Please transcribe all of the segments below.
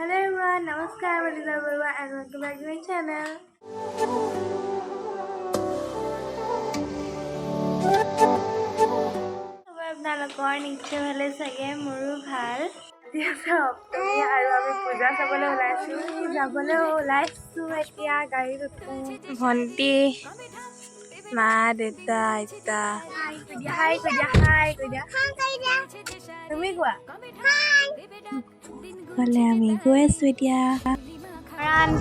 Hello everyone, namaskar, I'm Liza Boruah and welcome back to my channel. আপোনালোকৰ নিশ্চয় ভালে চাগে মোৰো ভাল সপ্তমী আৰু আমি পূজা চাবলৈ ওলাইছো এতিয়া গাড়ীত উঠো ভণ্টি মা দেউতা আইতা হাই তুমি কোৱা ভালে আমি গৈ আছো এতিয়া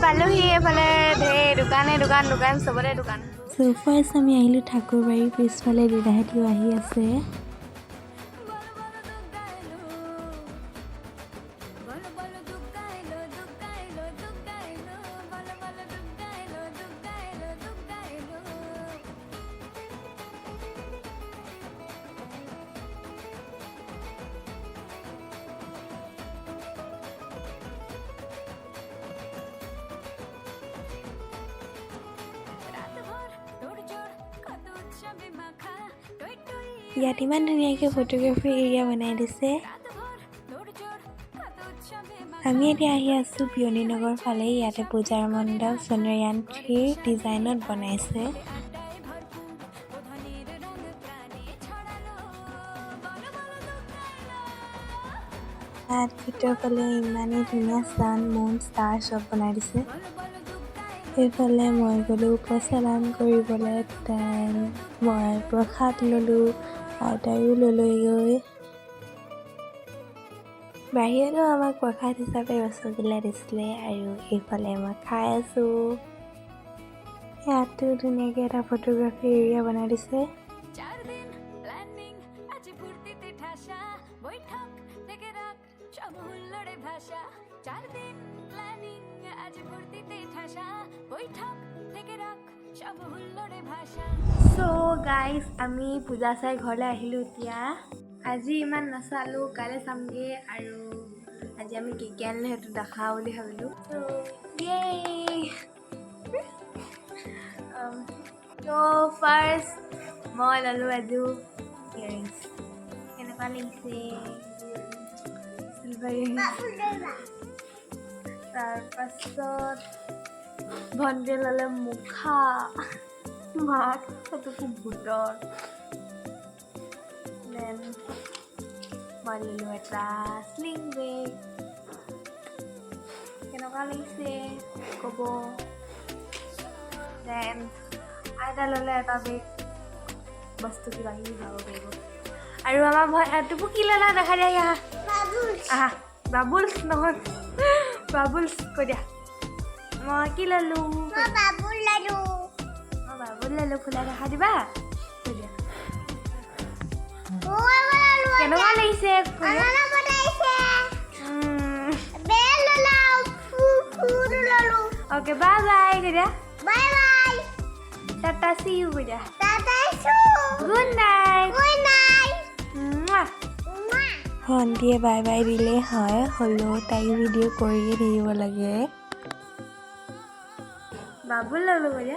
পালোহি এফালে ঢেৰ দোকান চবতে দোকান So first আমি আহিলো ঠাকুৰবাৰীৰ পিছফালে দিদাহেঁতিও আহি আছে ইয়াত ইমান ধুনীয়াকৈ ফটোগ্ৰাফি এৰিয়া বনাই দিছে আমি এতিয়া আহি আছোঁ পিয়নি নগৰ ফালে ইয়াতে পূজাৰ মণ্ডপ চন্দ্ৰয়ান 3 ডিজাইনত বনাইছে ইয়াত ভিতৰ ফালে ইমানেই ধুনীয়া চান মুন ষ্টাৰ চব বনাই দিছে এইফালে মই গ'লোঁ প্ৰচালান কৰিবলৈ মই প্ৰসাদ ল'লোঁ আইতাইও ল'লৈ গৈ বাহিৰতো আমাক প্ৰসাদ হিচাপে ৰসগোল্লা দিছিলে আৰু এইফালে মই খাই আছোঁ ইয়াতো ধুনীয়াকৈ এটা ফটোগ্ৰাফি এৰিয়া বনাই দিছে So guys, আমি পূজা চাই ঘৰলৈ আহিলোঁ এতিয়া আজি ইমান নাচালোঁ কাইলৈ চামগৈ আৰু আজি আমি কি কি আনিলোঁ সেইটো দেখাওঁ বুলি ভাবিলোঁ So ফাৰ্ষ্ট মই ল'লোঁ এযোৰ ইয়াৰিংছ কেনেকুৱা লাগিছে চিলভাৰ তাৰপাছত ভণ্টিয়ে ল'লে মুখা মাক সেইটো খুব ভূতৰ দেন মই ল'লোঁ এটা স্লিং বেগ কেনেকুৱা লাগিছে ক'ব দেন আইতা ল'লে এটা বেগ বস্তু কিবা কিবি খাব পাৰিব আৰু আমাৰ তোকো কি ল'লা দেখা দিয়া আহা বাবুলছ নহয় বাবুলছ কৈ দিয়া মই কি ল'লোঁ বাবুল ফুলা দেখা দিবা কেনেকুৱা লাগিছে অ'কে বাই বাই কৈ টাটা চি ইউ কৈ গুড নাইট ভণ্টিয়ে বাই বাই দিলে হয় হ'লেও তাই ভিডিঅ' কৰিয়ে থাকিব লাগে বাবুল ল'লোঁ কৈ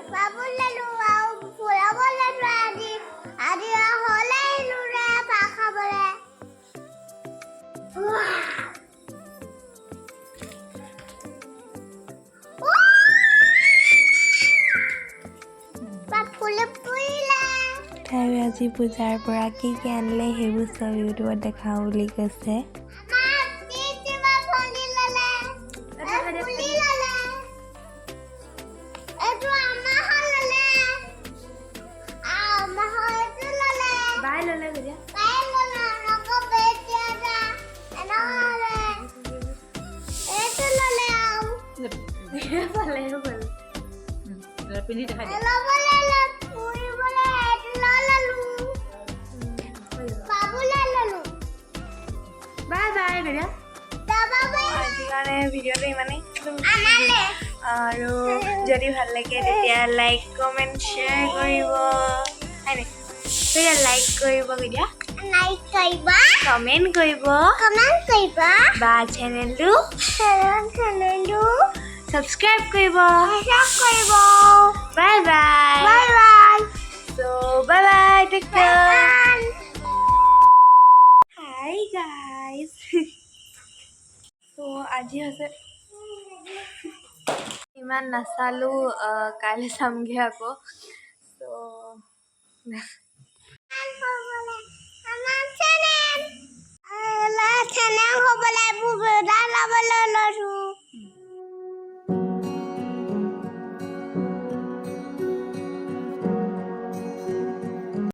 তাই আজি পূজাৰ পৰা কি কি আনিলে সেইবোৰ চব ইউটিউবত দেখাওঁ বুলি কৈছে ভিডিঅ'টো ইমানেই আৰু যদি ভাল লাগে তেতিয়া লাইক কমেণ্ট শ্বেয়াৰ কৰিব লাইক কৰিব কমেণ্ট কৰিব বা চেনেলটো ছাবস্ক্ৰাইব কৰিব bye bye so bye bye take care hi guys so আজি হৈছে ইমান নাচালোঁ কাইলৈ চামগৈ আকৌ ত'